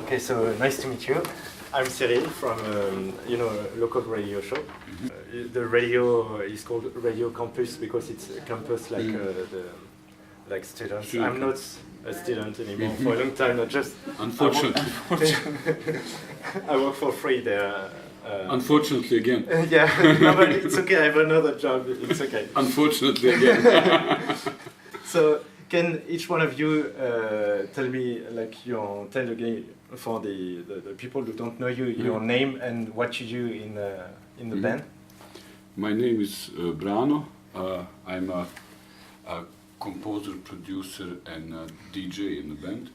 Okay, so nice to meet you. I'm Cyril from a local radio show. The radio is called Radio Campus because it's a campus like students. Sure. I'm not a student anymore for a long time. Not just Unfortunately. I work for free there. Unfortunately again. Yeah, no, but it's okay. I have another job. It's okay. Unfortunately again. So, can each one of you tell me, tell again for the people who don't know you, your name and what you do in the band? My name is Brano. I'm a composer, producer and DJ in the band.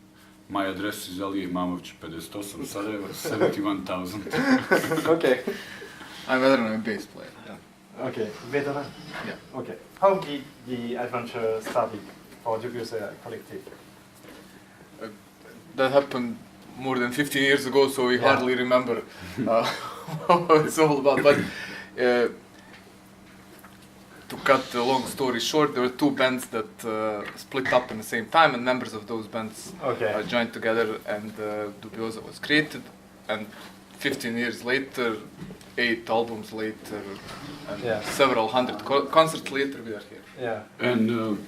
My address is Alije Imamović 58, Sarajevo, 71,000. Okay. I'm a bass player. Yeah. Okay, veteran? Yeah. Okay. How did the adventure started for Dubioza Kolektiv? That happened more than 15 years ago, so we hardly remember what it's all about. But to cut the long story short, there were two bands that split up in the same time, and members of those bands joined together, and Dubioza was created. And 15 years later, 8 albums later, and several hundred concerts later, we are here. Yeah. And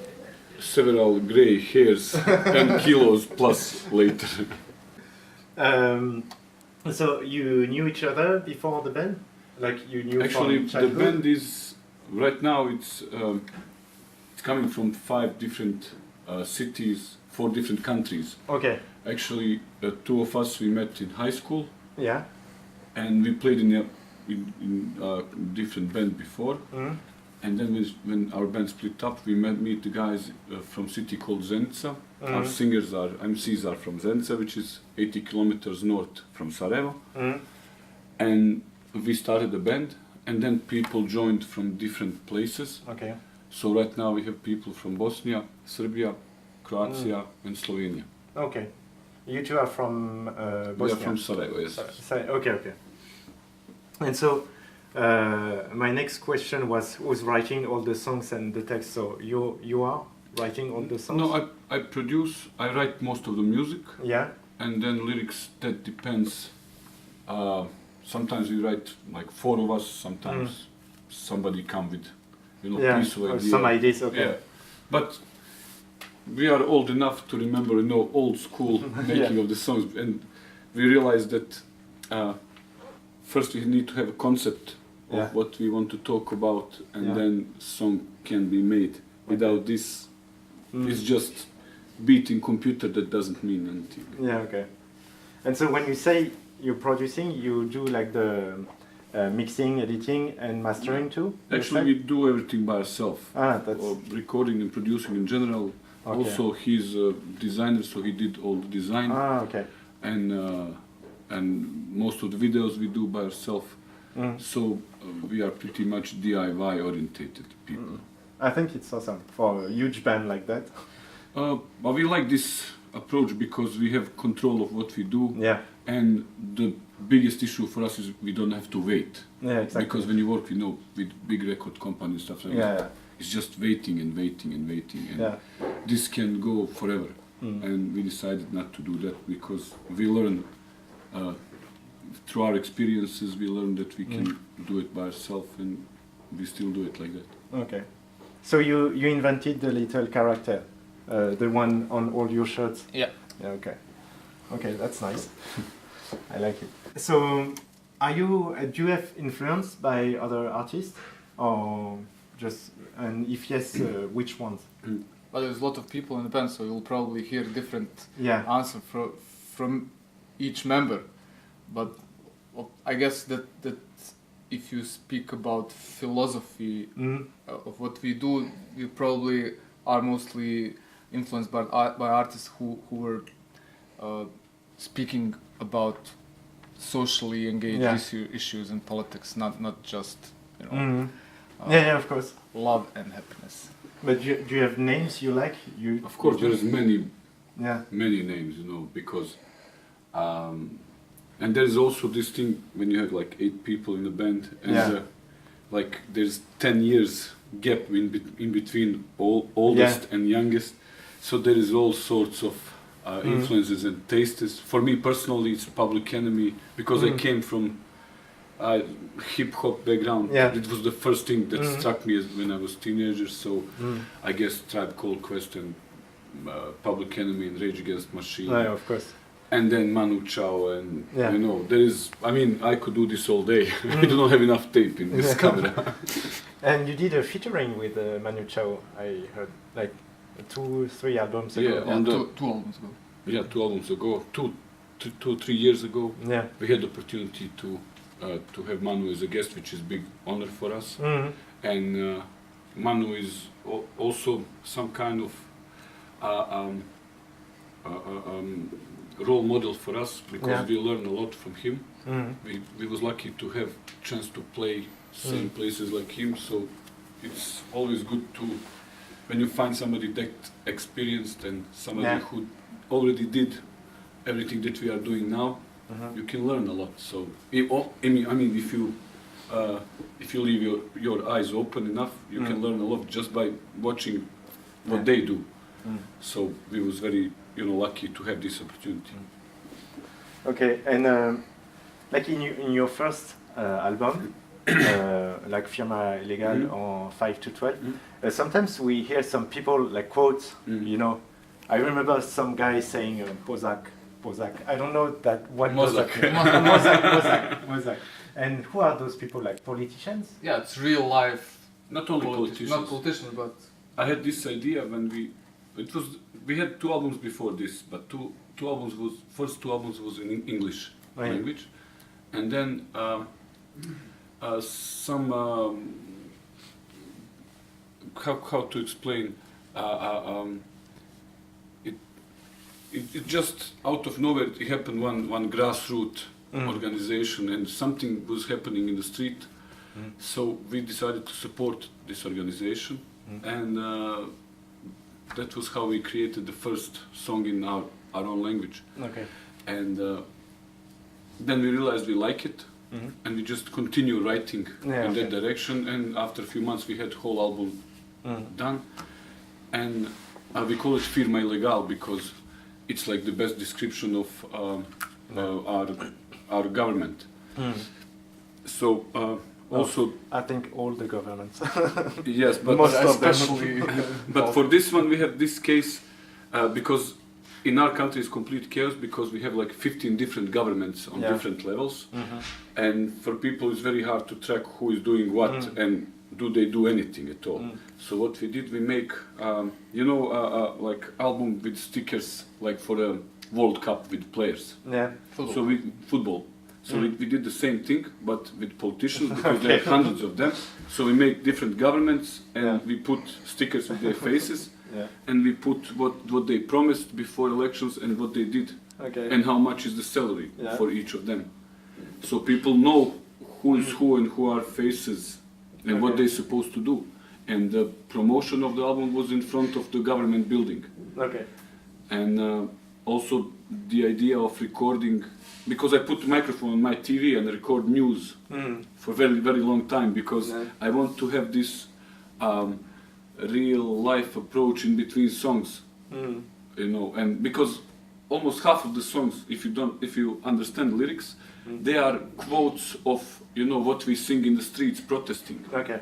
several grey hairs and kilos plus later. So you knew each other before the band? Like you knew Actually, from childhood? the band is right now. It's coming from 5 different cities, 4 different countries. Okay. Actually, 2 of us we met in high school. Yeah. And we played in a different band before. Mm. And then when our band split up, we meet the guys from a city called Zenica. Our singers are, MCs are from Zenica, which is 80 kilometers north from Sarajevo. Mm. And we started a band, and then people joined from different places. Okay. So right now we have people from Bosnia, Serbia, Croatia and Slovenia. Okay. You two are from Bosnia? We are from Sarajevo, yes. Okay. And so, my next question was who's writing all the songs and the text? So you are writing all the songs? No, I write most of the music. Yeah. And then lyrics, that depends. Sometimes we write like 4 of us, sometimes somebody come with, piece of idea. Some ideas, okay. Yeah. But we are old enough to remember, old school making of the songs, and we realized that first we need to have a concept of what we want to talk about, and then song can be made. Without this, it's just beating computer that doesn't mean anything. Yeah, okay. And so when you say you're producing, you do like the mixing, editing and mastering too? Actually, we do everything by ourselves. That's... Or recording and producing in general. Okay. Also, he's a designer, so he did all the design. Okay. And most of the videos we do by ourselves. So we are pretty much DIY orientated people. I think it's awesome for a huge band like that. But we like this approach because we have control of what we do. Yeah. And the biggest issue for us is we don't have to wait. Yeah, exactly. Because when you work, with big record companies and stuff like that, it's just waiting and waiting and waiting. And this can go forever. And we decided not to do that because we learn, through our experiences, we learn that we can do it by ourselves, and we still do it like that. Okay. So you invented the little character, the one on all your shirts? Yeah. Yeah, okay. Okay, that's nice. I like it. So, do you have influence by other artists, or just, and if yes, which ones? Well, there's a lot of people in the band, so you'll probably hear different answer from each member. But I guess that if you speak about philosophy of what we do, you probably are mostly influenced by artists who were speaking about socially engaged issues and politics, not just of course, love and happiness. But do you have names you like? Of course, there's many names, because and there's also this thing when you have like 8 people in the band, and like there's 10 years gap in between oldest and youngest, so there is all sorts of influences and tastes. For me personally, it's Public Enemy, because I came from hip-hop background. It was the first thing that struck me when I was a teenager, so I guess Tribe Called Quest and Public Enemy and Rage Against Machine. Of course. And then Manu Chao, and you know, there is, I mean, I could do this all day. We do not have enough tape in this camera. And you did a featuring with Manu Chao, I heard, like 2-3 albums ago. Yeah, two albums ago. Yeah, 2 albums ago, 3 years ago. Yeah. We had the opportunity to have Manu as a guest, which is a big honor for us. And Manu is also some kind of role model for us, because we learn a lot from him. We was lucky to have chance to play same places like him, so it's always good to, when you find somebody that experienced and somebody who already did everything that we are doing now, you can learn a lot. So I mean, if you leave your eyes open enough, you can learn a lot just by watching what they do. So we was very, lucky to have this opportunity. Okay, and like in your first album, like Firma Illegal on 5 to 12, sometimes we hear some people like quotes, I remember some guy saying Bozak. I don't know what Mozak. Mozak. And who are those people, like politicians? Yeah, it's real life. Not only politicians. Not politicians, but I had this idea when we had 2 albums before this, but first 2 albums was in English language, and then some how to explain it just out of nowhere it happened, one grassroots organization, and something was happening in the street, so we decided to support this organization, and that was how we created the first song in our own language. Okay. And then we realized we like it, and we just continue writing in that direction, and after a few months we had whole album done, and we call it Firma Illegal because it's like the best description of our government. So also, I think all the governments. yes, but most of them. But for this one we have this case because in our country it's complete chaos, because we have like 15 different governments on different levels, and for people it's very hard to track who is doing what and do they do anything at all. So what we did, we make like album with stickers, like for a World Cup with players. Yeah. Football. So we did the same thing, but with politicians, because there are hundreds of them. So we make different governments, and we put stickers with their faces, and we put what they promised before elections and what they did, and how much is the salary for each of them. So people know who is who and who are faces and what they're supposed to do. And the promotion of the album was in front of the government building. Okay. And also the idea of recording, because I put the microphone on my TV and record news for very, very long time, because I want to have this real life approach in between songs, and because almost half of the songs, if you understand lyrics, they are quotes of what we sing in the streets protesting. Okay.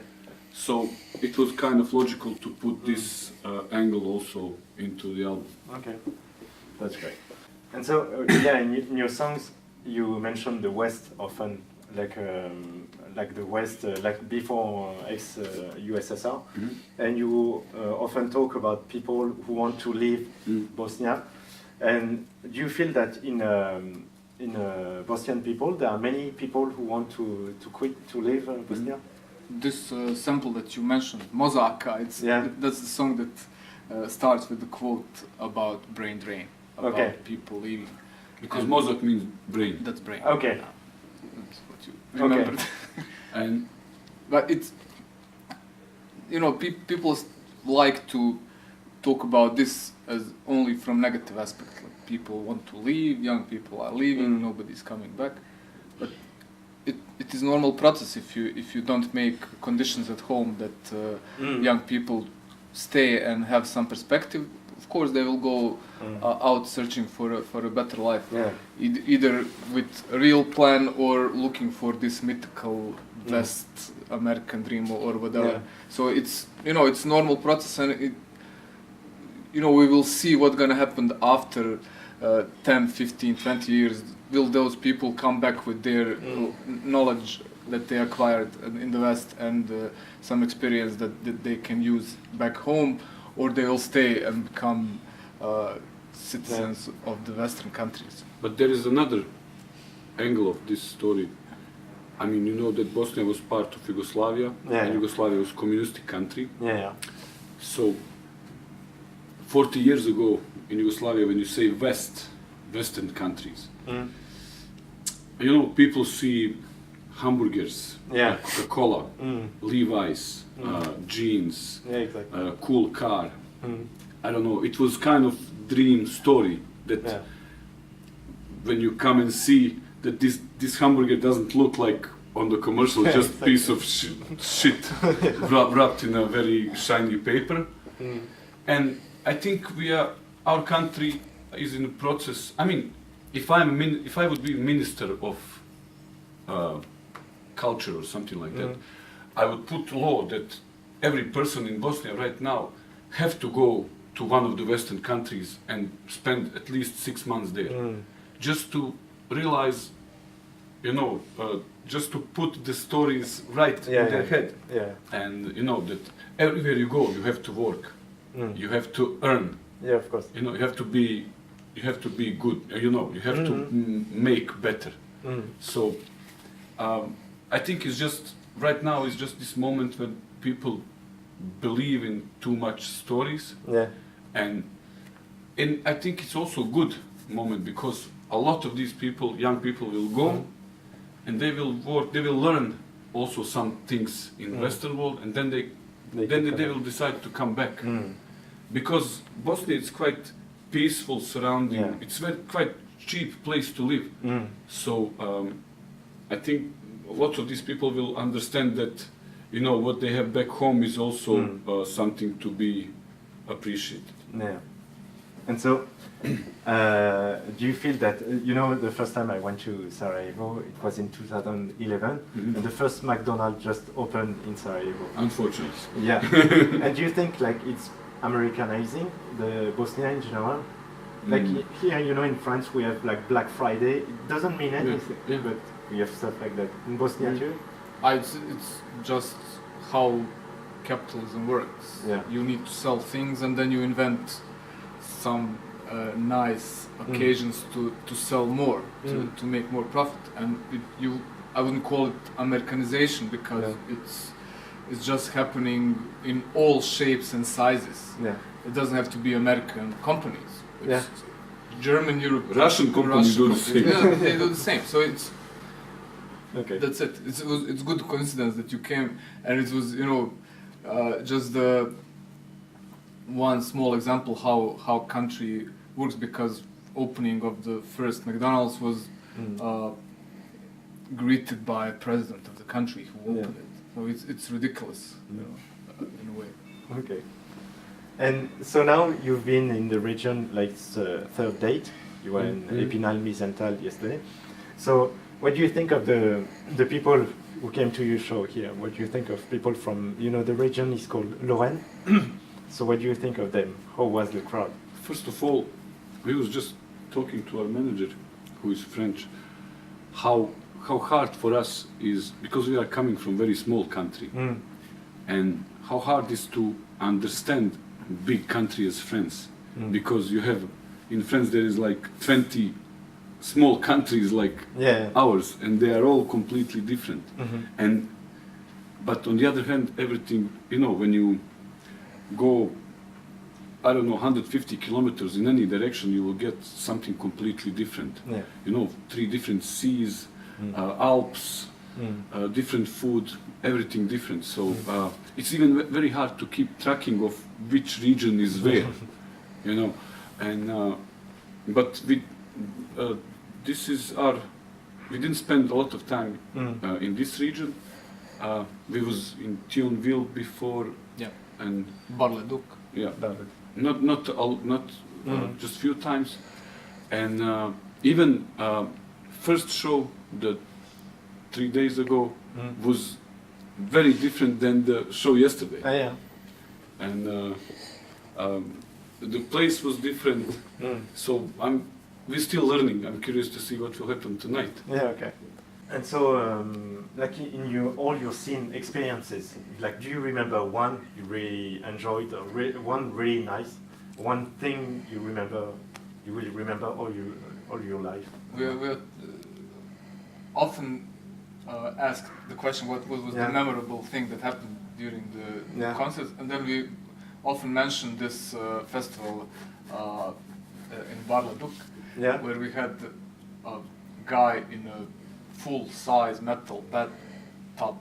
So it was kind of logical to put this angle also into the album. Okay, that's great. And so, in your songs, you mention the West often, like the West, like before ex-USSR, and you often talk about people who want to leave Bosnia. And do you feel that in Bosnian people, there are many people who want to quit, to leave Bosnia? This sample that you mentioned, Mozaka, that's the song that starts with the quote about brain drain, about people leaving. Because Mozak means brain. That's brain. Okay. That's what you remembered. And but it's, people like to talk about this as only from negative aspects. Like people want to leave, young people are leaving, nobody's coming back. But it is normal process if you don't make conditions at home that young people stay and have some perspective. of course they will go out searching for a better life, either with a real plan or looking for this mythical West American dream or whatever. So it's it's normal process, and we will see what's gonna happen after 10, 15, 20 years. Will those people come back with their knowledge that they acquired in the West and some experience that they can use back home, or they will stay and become citizens of the Western countries? But there is another angle of this story. I mean, you know that Bosnia was part of Yugoslavia, and Yugoslavia was a communistic country. So 40 years ago in Yugoslavia, when you say Western countries, people see hamburgers, Coca-Cola, Levi's, jeans, cool car. I don't know, it was kind of dream story that when you come and see that this hamburger doesn't look like on the commercial, just piece of shit wrapped in a very shiny paper. And I think our country is in a process. I mean, if I would be minister of culture or something like that, I would put law that every person in Bosnia right now have to go to one of the Western countries and spend at least 6 months there, just to realize, just to put the stories right in their head, and that everywhere you go, you have to work, you have to earn. Yeah, of course. You have to be good. You have to make better. So I think it's just right now is just this moment when people believe in too much stories. And I think it's also a good moment because a lot of these people, young people, will go and they will work. They will learn also some things in Western world, and then they will decide to come back because Bosnia is quite peaceful surrounding. It's quite cheap place to live. So I think a lot of these people will understand that what they have back home is also something to be appreciated. And so do you feel that the first time I went to Sarajevo, it was in 2011, and the first McDonald's just opened in Sarajevo, unfortunately. And do you think like it's Americanizing the Bosnia in general? Like here, in France we have like Black Friday. It doesn't mean anything, but we have stuff like that in Bosnia too. It's just how capitalism works. You need to sell things, and then you invent some nice occasions to sell more, to make more profit. And I wouldn't call it Americanization because it's just happening in all shapes and sizes. It doesn't have to be American companies. It's German, Europe, Russian companies do the same. They do the same. So it's that's it. It's good coincidence that you came, and it was just the one small example how country works, because opening of the first McDonald's was greeted by president of the country who opened it. So it's ridiculous, in a way. Okay. And so now you've been in the region, like it's the third date. You were in Epinal, Misental yesterday. So what do you think of the people who came to your show here? What do you think of people from, the region is called Lorraine. So what do you think of them? How was the crowd? First of all, we was just talking to our manager, who is French, how hard for us is, because we are coming from very small country, and how hard is to understand big country as France, because you have, in France there is like 20 small countries like ours, and they are all completely different. But on the other hand, everything, when you go, 150 kilometers in any direction, you will get something completely different. 3 different seas, Alps, different food, everything different. So it's even very hard to keep tracking of which region is where, And but this is we didn't spend a lot of time in this region. We was in Thionville before, and Bar-le-Duc. not just few times, and even first show the 3 days ago was very different than the show yesterday. And the place was different. So we're still learning. I'm curious to see what will happen tonight. Okay. And so, like in all your scene experiences, like, do you remember one you really enjoyed, or one really nice, one thing you will remember all your life? We often ask the question, what was the memorable thing that happened during the concert, and then we often mention this festival in Barladuk, where we had a guy in a full-size metal bathtub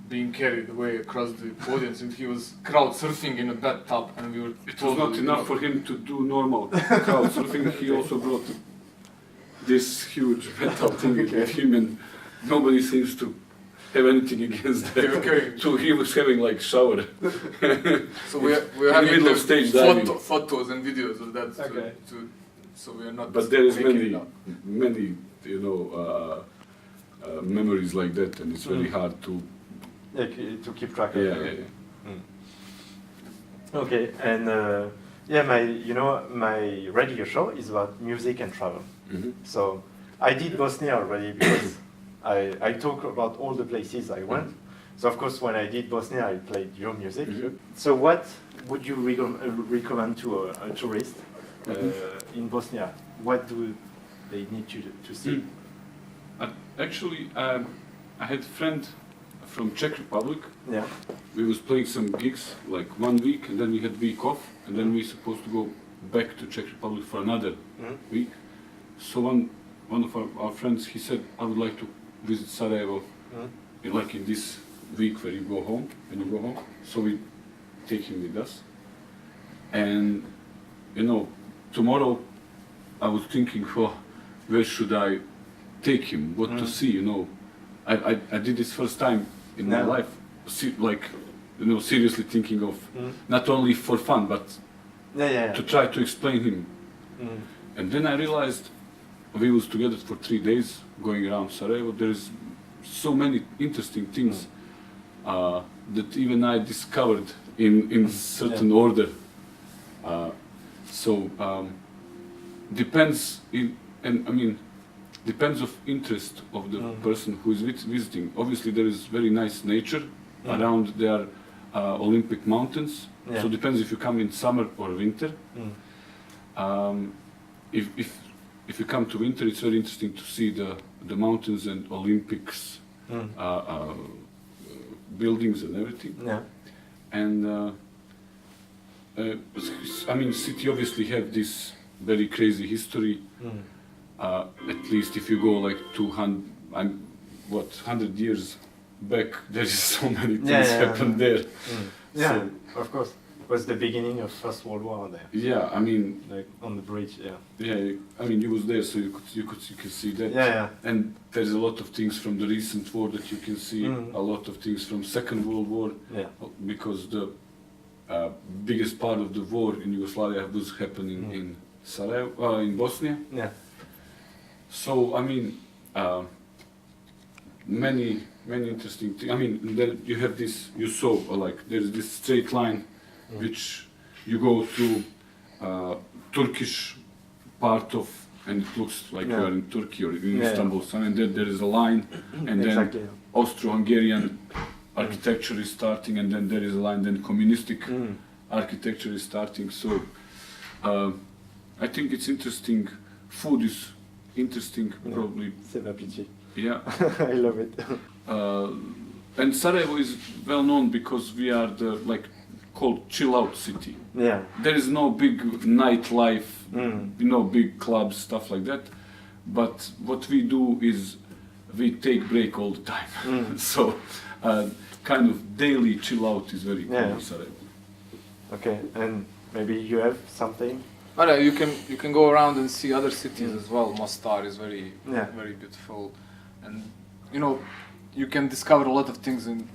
being carried away across the audience, and he was crowd surfing in a bathtub, and we were. It was not enough for him to do normal crowd surfing. He also brought this huge metal thing with him, and nobody seems to have anything against that. So he was having like shower. So we're having middle of stage diving. Photos and videos of that. So we are not. But there is many memories like that, and it's very hard to keep track of. Okay, and my radio show is about music and travel. So I did Bosnia already because I talk about all the places I went. So of course, when I did Bosnia, I played your music. So what would you recommend to a tourist in Bosnia? What do they need to see? Actually, I had a friend from Czech Republic. We was playing some gigs like 1 week, and then we had week off, and then we supposed to go back to Czech Republic for another week. So one of our friends, he said, I would like to visit Sarajevo in this week when you go home. So we take him with us. And tomorrow I was thinking, where should I take him? What to see? I did this first time in my life. Seriously thinking of not only for fun, but to try to explain him. And then I realized we was together for 3 days going around Sarajevo. There is so many interesting things that even I discovered in certain order. Depends of interest of the person who is visiting. Obviously, there is very nice nature around there. Olympic mountains. So it depends if you come in summer or winter. If you come to winter, it's very interesting to see the mountains and Olympics buildings and everything. And city obviously have this very crazy history. At least if you go like 100 years back, there is so many things happened there. So, of course. It was the beginning of First World War there. Like on the bridge. You was there, so you can see that. And there's a lot of things from the recent war that you can see. A lot of things from Second World War. Because the biggest part of the war in Yugoslavia was happening in Sarajevo, in Bosnia. So many interesting things. Then you have this. You saw there's this straight line, which you go through Turkish part of, and it looks like you are in Turkey or in Istanbul. And then there is a line, and then Austro-Hungarian architecture is starting, and then there is a line. Then communistic architecture is starting. So I think it's interesting. Food is interesting, probably. C'est ma pitié. I love it. And Sarajevo is well known because we are called chill out city. There is no big nightlife, big clubs, stuff like that. But what we do is we take break all the time. So kind of daily chill out is very cool in Sarajevo. Okay, and maybe you have something? You can go around and see other cities as well. Mostar is very beautiful, and you can discover a lot of things and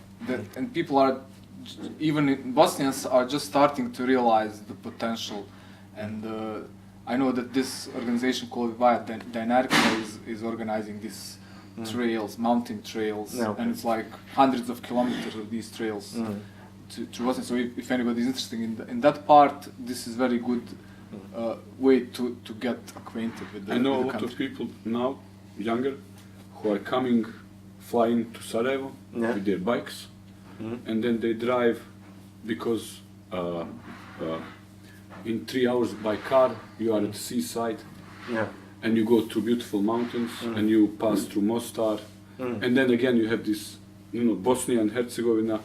people are even Bosnians are just starting to realize the potential, and I know that this organization called Via Dynarka is organizing these trails, mountain trails, and it's like hundreds of kilometers of these trails to Bosnia. So if anybody is interested in that part, this is very good way to get acquainted with the I know with a the lot country. of people now, younger, who are coming, flying to Sarajevo with their bikes, and then they drive because in 3 hours by car you are at the seaside, and you go through beautiful mountains, and you pass through Mostar, and then again you have this, Bosnia and Herzegovina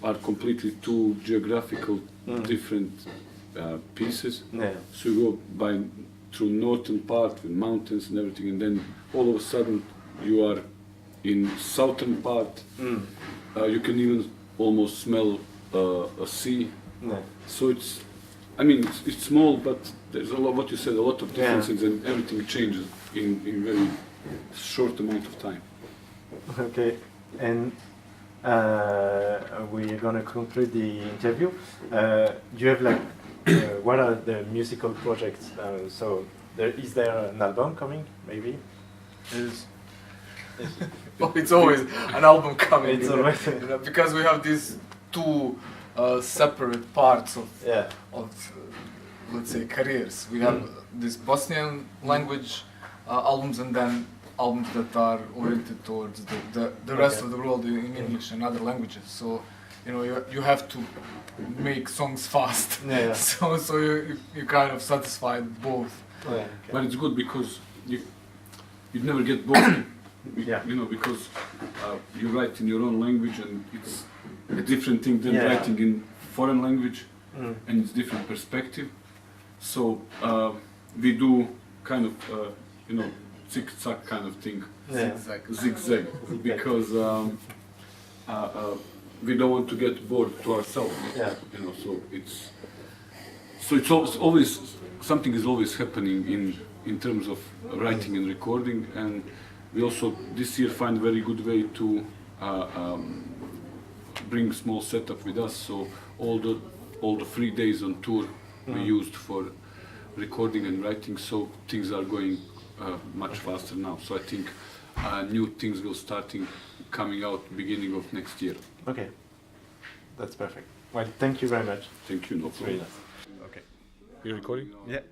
are completely two geographical different pieces. So you go through northern part with mountains and everything, and then all of a sudden you are in southern part. You can even almost smell a sea. So it's small, but there's a lot, what you said, a lot of differences, and everything changes in very short amount of time. Okay, and we're gonna conclude the interview. Do you have what are the musical projects? Is there an album coming? Maybe. It's always an album coming. It's always because we have these two separate parts of let's say careers. We have this Bosnian language albums, and then albums that are oriented towards the rest of the world in English and other languages. So you have to make songs fast. So you kind of satisfy both. But it's good because you never get bored. Because you write in your own language, and it's a different thing than writing in foreign language, and it's different perspective. So we do kind of zigzag kind of thing, zigzag, because we don't want to get bored to ourselves. So it's always something is always happening in terms of writing and recording, and we also this year find a very good way to bring small setup with us. So all the 3 days on tour we used for recording and writing. So things are going much faster now. So I think new things will coming out beginning of next year. Okay, that's perfect. Well, thank you very much. Thank you. No problem. Very nice. Okay. You're recording? Yeah.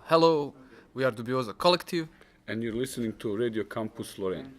Hello, we are Dubioza Kolektiv. And you're listening to Radio Campus Lorraine.